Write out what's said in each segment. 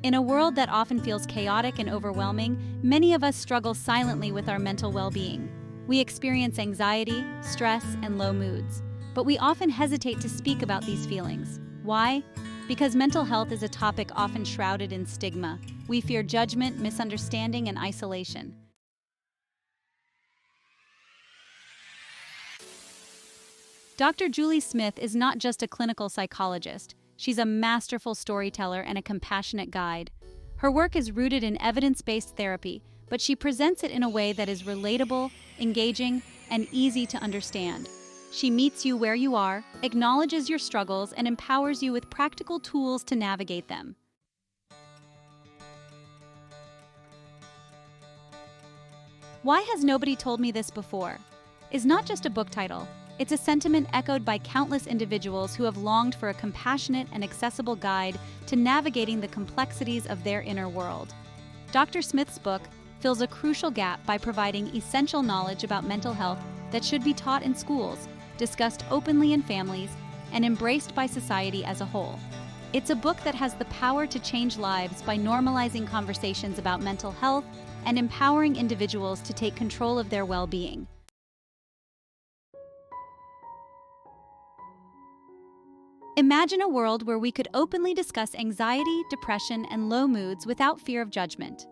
In a world that often feels chaotic and overwhelming, many of us struggle silently with our mental well-being. We experience anxiety, stress, and low moods, but we often hesitate to speak about these feelings. Why? Because mental health is a topic often shrouded in stigma. We fear judgment, misunderstanding, and isolation. Dr. Julie Smith is not just a clinical psychologist. She's a masterful storyteller and a compassionate guide. Her work is rooted in evidence-based therapy, but she presents it in a way that is relatable, engaging, and easy to understand. She meets you where you are, acknowledges your struggles, and empowers you with practical tools to navigate them. Why Has Nobody Told Me This Before? Is not just a book title. It's a sentiment echoed by countless individuals who have longed for a compassionate and accessible guide to navigating the complexities of their inner world. Dr. Smith's book fills a crucial gap by providing essential knowledge about mental health that should be taught in schools, discussed openly in families, and embraced by society as a whole. It's a book that has the power to change lives by normalizing conversations about mental health and empowering individuals to take control of their well-being. Imagine a world where we could openly discuss anxiety, depression, and low moods without fear of judgment.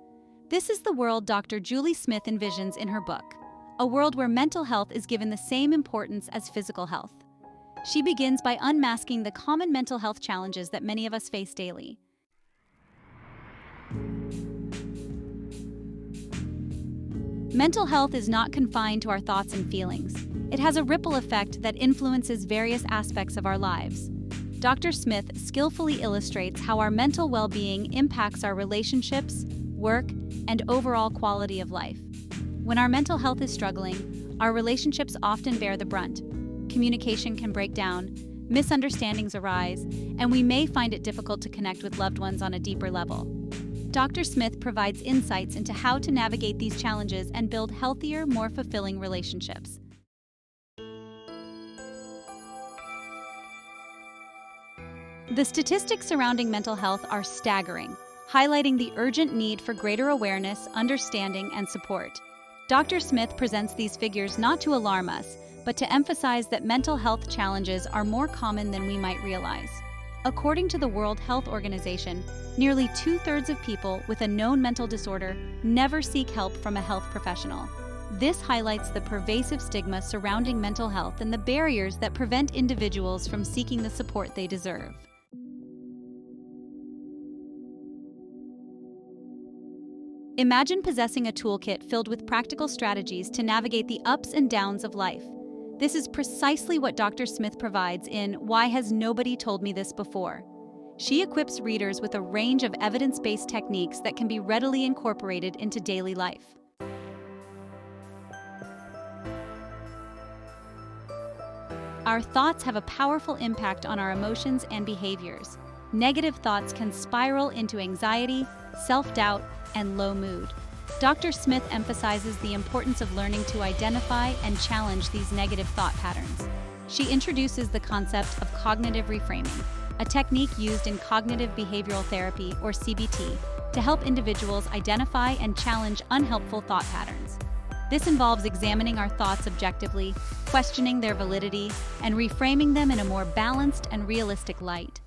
This is the world Dr. Julie Smith envisions in her book, a world where mental health is given the same importance as physical health. She begins by unmasking the common mental health challenges that many of us face daily. Mental health is not confined to our thoughts and feelings. It has a ripple effect that influences various aspects of our lives. Dr. Smith skillfully illustrates how our mental well-being impacts our relationships, work, and overall quality of life. When our mental health is struggling, our relationships often bear the brunt. Communication can break down, misunderstandings arise, and we may find it difficult to connect with loved ones on a deeper level. Dr. Smith provides insights into how to navigate these challenges and build healthier, more fulfilling relationships. The statistics surrounding mental health are staggering, highlighting the urgent need for greater awareness, understanding, and support. Dr. Smith presents these figures not to alarm us, but to emphasize that mental health challenges are more common than we might realize. According to the World Health Organization, nearly 2/3 of people with a known mental disorder never seek help from a health professional. This highlights the pervasive stigma surrounding mental health and the barriers that prevent individuals from seeking the support they deserve. Imagine possessing a toolkit filled with practical strategies to navigate the ups and downs of life. This is precisely what Dr. Smith provides in Why Has Nobody Told Me This Before? She equips readers with a range of evidence-based techniques that can be readily incorporated into daily life. Our thoughts have a powerful impact on our emotions and behaviors. Negative thoughts can spiral into anxiety, self-doubt, and low mood. Dr. Smith emphasizes the importance of learning to identify and challenge these negative thought patterns. She introduces the concept of cognitive reframing, a technique used in cognitive behavioral therapy, or CBT, to help individuals identify and challenge unhelpful thought patterns. This involves examining our thoughts objectively, questioning their validity, and reframing them in a more balanced and realistic light.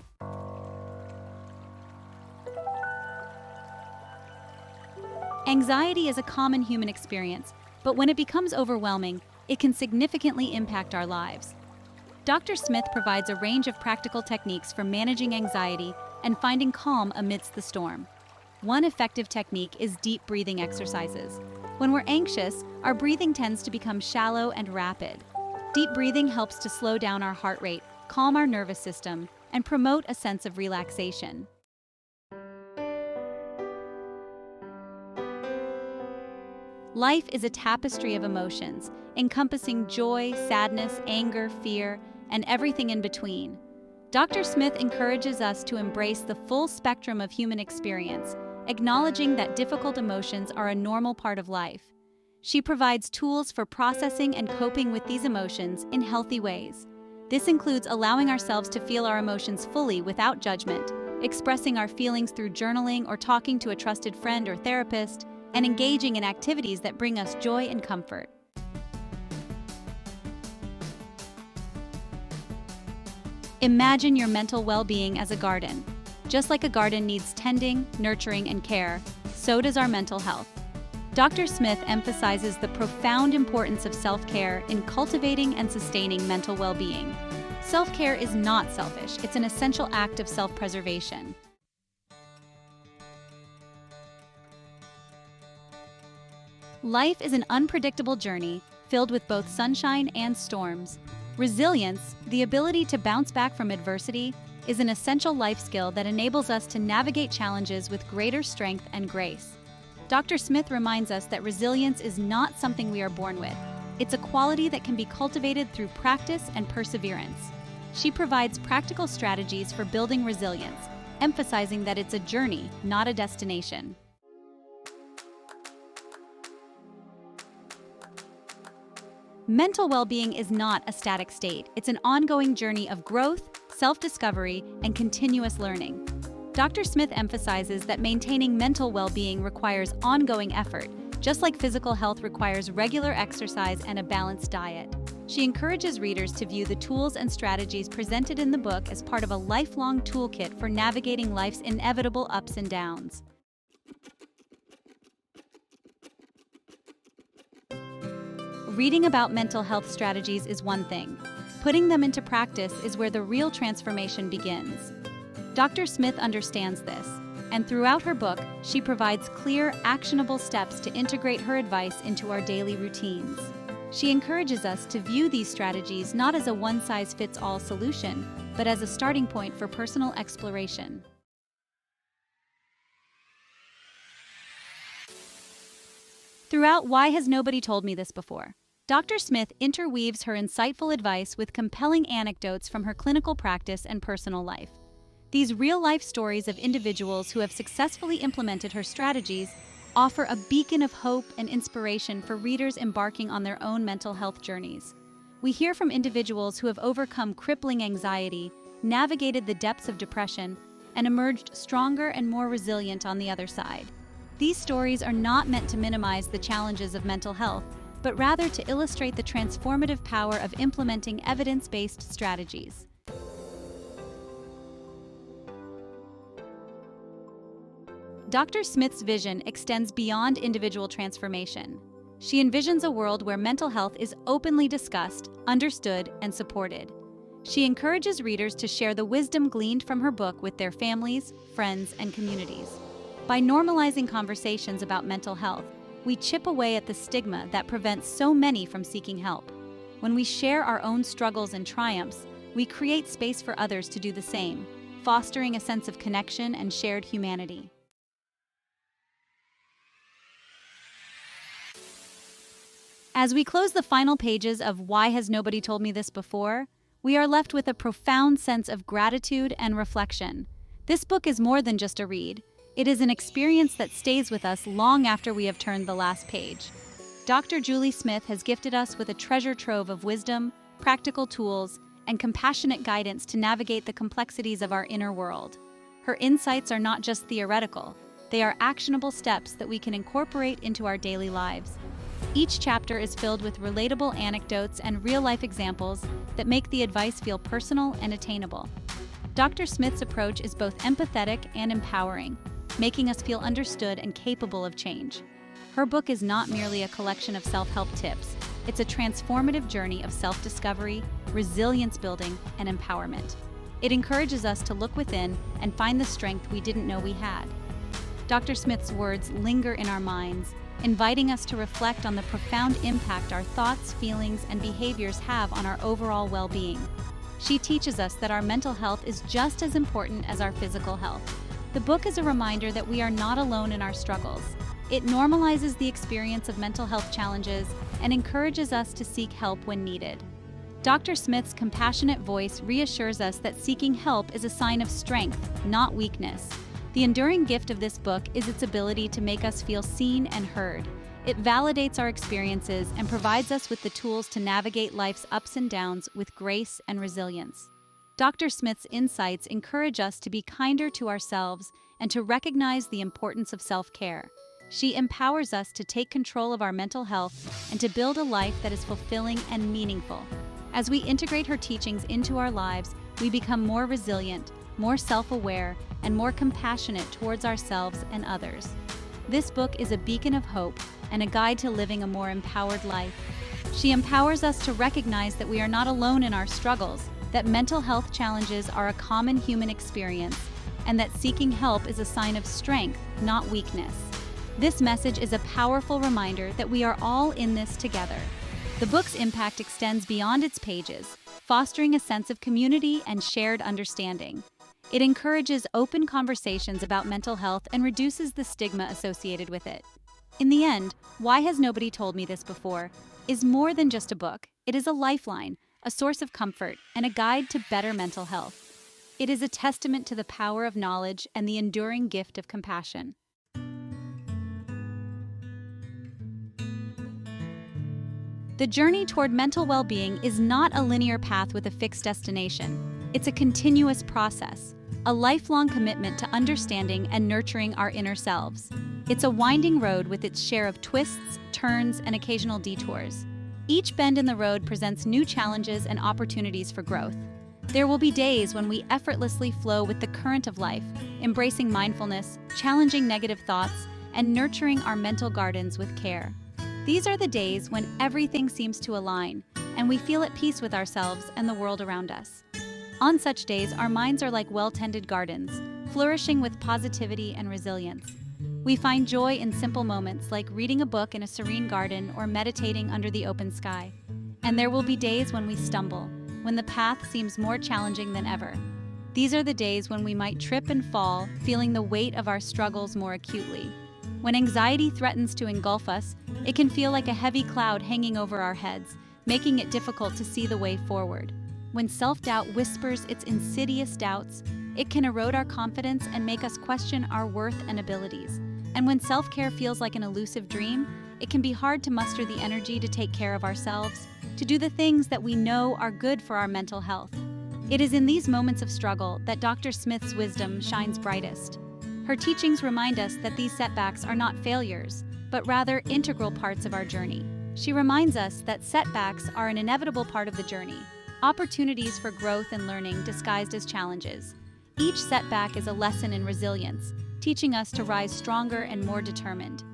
Anxiety is a common human experience, but when it becomes overwhelming, it can significantly impact our lives. Dr. Smith provides a range of practical techniques for managing anxiety and finding calm amidst the storm. One effective technique is deep breathing exercises. When we're anxious, our breathing tends to become shallow and rapid. Deep breathing helps to slow down our heart rate, calm our nervous system, and promote a sense of relaxation. Life is a tapestry of emotions, encompassing joy, sadness, anger, fear, and everything in between. Dr. Smith encourages us to embrace the full spectrum of human experience, acknowledging that difficult emotions are a normal part of life. She provides tools for processing and coping with these emotions in healthy ways. This includes allowing ourselves to feel our emotions fully without judgment, expressing our feelings through journaling or talking to a trusted friend or therapist, and engaging in activities that bring us joy and comfort. Imagine your mental well-being as a garden. Just like a garden needs tending, nurturing, and care, so does our mental health. Dr. Smith emphasizes the profound importance of self-care in cultivating and sustaining mental well-being. Self-care is not selfish, it's an essential act of self-preservation. Life is an unpredictable journey, filled with both sunshine and storms. Resilience, the ability to bounce back from adversity, is an essential life skill that enables us to navigate challenges with greater strength and grace. Dr. Smith reminds us that resilience is not something we are born with. It's a quality that can be cultivated through practice and perseverance. She provides practical strategies for building resilience, emphasizing that it's a journey, not a destination. Mental well-being is not a static state. It's an ongoing journey of growth, self-discovery, and continuous learning. Dr. Smith emphasizes that maintaining mental well-being requires ongoing effort, just like physical health requires regular exercise and a balanced diet. She encourages readers to view the tools and strategies presented in the book as part of a lifelong toolkit for navigating life's inevitable ups and downs. Reading about mental health strategies is one thing. Putting them into practice is where the real transformation begins. Dr. Smith understands this, and throughout her book, she provides clear, actionable steps to integrate her advice into our daily routines. She encourages us to view these strategies not as a one-size-fits-all solution, but as a starting point for personal exploration. Throughout Why Has Nobody Told Me This Before?, Dr. Smith interweaves her insightful advice with compelling anecdotes from her clinical practice and personal life. These real-life stories of individuals who have successfully implemented her strategies offer a beacon of hope and inspiration for readers embarking on their own mental health journeys. We hear from individuals who have overcome crippling anxiety, navigated the depths of depression, and emerged stronger and more resilient on the other side. These stories are not meant to minimize the challenges of mental health, but rather to illustrate the transformative power of implementing evidence-based strategies. Dr. Smith's vision extends beyond individual transformation. She envisions a world where mental health is openly discussed, understood, and supported. She encourages readers to share the wisdom gleaned from her book with their families, friends, and communities. By normalizing conversations about mental health, we chip away at the stigma that prevents so many from seeking help. When we share our own struggles and triumphs, we create space for others to do the same, fostering a sense of connection and shared humanity. As we close the final pages of Why Has Nobody Told Me This Before?, we are left with a profound sense of gratitude and reflection. This book is more than just a read. It is an experience that stays with us long after we have turned the last page. Dr. Julie Smith has gifted us with a treasure trove of wisdom, practical tools, and compassionate guidance to navigate the complexities of our inner world. Her insights are not just theoretical, they are actionable steps that we can incorporate into our daily lives. Each chapter is filled with relatable anecdotes and real-life examples that make the advice feel personal and attainable. Dr. Smith's approach is both empathetic and empowering, making us feel understood and capable of change. Her book is not merely a collection of self-help tips. It's a transformative journey of self-discovery, resilience building, and empowerment. It encourages us to look within and find the strength we didn't know we had. Dr. Smith's words linger in our minds, inviting us to reflect on the profound impact our thoughts, feelings, and behaviors have on our overall well-being. She teaches us that our mental health is just as important as our physical health. The book is a reminder that we are not alone in our struggles. It normalizes the experience of mental health challenges and encourages us to seek help when needed. Dr. Smith's compassionate voice reassures us that seeking help is a sign of strength, not weakness. The enduring gift of this book is its ability to make us feel seen and heard. It validates our experiences and provides us with the tools to navigate life's ups and downs with grace and resilience. Dr. Smith's insights encourage us to be kinder to ourselves and to recognize the importance of self-care. She empowers us to take control of our mental health and to build a life that is fulfilling and meaningful. As we integrate her teachings into our lives, we become more resilient, more self-aware, and more compassionate towards ourselves and others. This book is a beacon of hope and a guide to living a more empowered life. She empowers us to recognize that we are not alone in our struggles, that mental health challenges are a common human experience, and that seeking help is a sign of strength, not weakness. This message is a powerful reminder that we are all in this together. The book's impact extends beyond its pages, fostering a sense of community and shared understanding. It encourages open conversations about mental health and reduces the stigma associated with it. In the end, Why Has Nobody Told Me This Before is more than just a book. It is a lifeline, a source of comfort, and a guide to better mental health. It is a testament to the power of knowledge and the enduring gift of compassion. The journey toward mental well-being is not a linear path with a fixed destination. It's a continuous process, a lifelong commitment to understanding and nurturing our inner selves. It's a winding road with its share of twists, turns, and occasional detours. Each bend in the road presents new challenges and opportunities for growth. There will be days when we effortlessly flow with the current of life, embracing mindfulness, challenging negative thoughts, and nurturing our mental gardens with care. These are the days when everything seems to align, and we feel at peace with ourselves and the world around us. On such days, our minds are like well-tended gardens, flourishing with positivity and resilience. We find joy in simple moments like reading a book in a serene garden or meditating under the open sky. And there will be days when we stumble, when the path seems more challenging than ever. These are the days when we might trip and fall, feeling the weight of our struggles more acutely. When anxiety threatens to engulf us, it can feel like a heavy cloud hanging over our heads, making it difficult to see the way forward. When self-doubt whispers its insidious doubts, it can erode our confidence and make us question our worth and abilities. And when self-care feels like an elusive dream, it can be hard to muster the energy to take care of ourselves, to do the things that we know are good for our mental health. It is in these moments of struggle that Dr. Smith's wisdom shines brightest. Her teachings remind us that these setbacks are not failures, but rather integral parts of our journey. She reminds us that setbacks are an inevitable part of the journey, opportunities for growth and learning disguised as challenges. Each setback is a lesson in resilience, teaching us to rise stronger and more determined.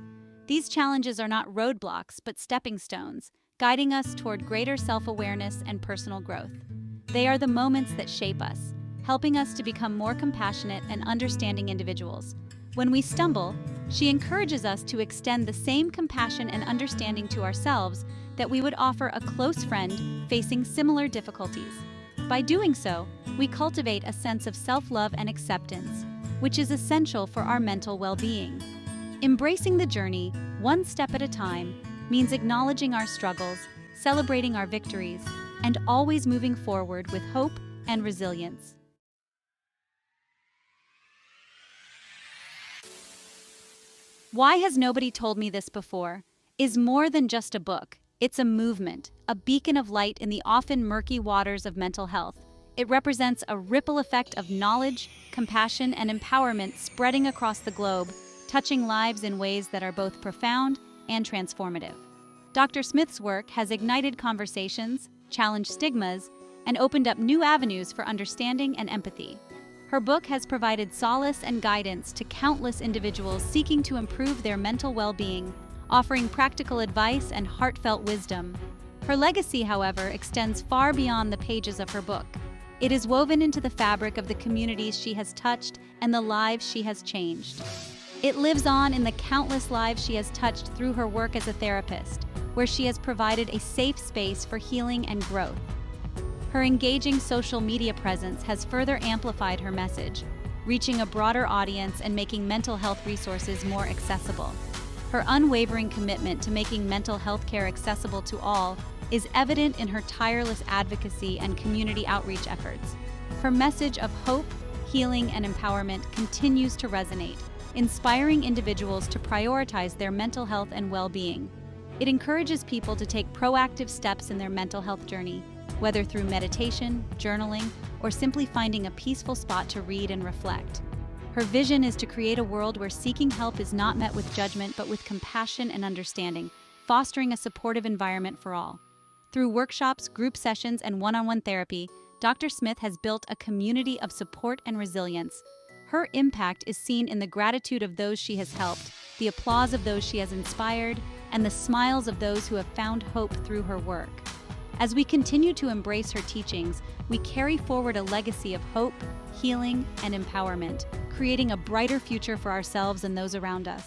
These challenges are not roadblocks, but stepping stones, guiding us toward greater self-awareness and personal growth. They are the moments that shape us, helping us to become more compassionate and understanding individuals. When we stumble, she encourages us to extend the same compassion and understanding to ourselves that we would offer a close friend facing similar difficulties. By doing so, we cultivate a sense of self-love and acceptance, which is essential for our mental well-being. Embracing the journey, one step at a time, means acknowledging our struggles, celebrating our victories, and always moving forward with hope and resilience. Why Has Nobody Told Me This Before is more than just a book. It's a movement, a beacon of light in the often murky waters of mental health. It represents a ripple effect of knowledge, compassion, and empowerment spreading across the globe, touching lives in ways that are both profound and transformative. Dr. Smith's work has ignited conversations, challenged stigmas, and opened up new avenues for understanding and empathy. Her book has provided solace and guidance to countless individuals seeking to improve their mental well-being, offering practical advice and heartfelt wisdom. Her legacy, however, extends far beyond the pages of her book. It is woven into the fabric of the communities she has touched and the lives she has changed. It lives on in the countless lives she has touched through her work as a therapist, where she has provided a safe space for healing and growth. Her engaging social media presence has further amplified her message, reaching a broader audience and making mental health resources more accessible. Her unwavering commitment to making mental health care accessible to all is evident in her tireless advocacy and community outreach efforts. Her message of hope, healing, and empowerment continues to resonate, inspiring individuals to prioritize their mental health and well-being. It encourages people to take proactive steps in their mental health journey, whether through meditation, journaling, or simply finding a peaceful spot to read and reflect. Her vision is to create a world where seeking help is not met with judgment but with compassion and understanding, fostering a supportive environment for all. Through workshops, group sessions, and one-on-one therapy, Dr. Smith has built a community of support and resilience. Her impact is seen in the gratitude of those she has helped, the applause of those she has inspired, and the smiles of those who have found hope through her work. As we continue to embrace her teachings, we carry forward a legacy of hope, healing, and empowerment, creating a brighter future for ourselves and those around us.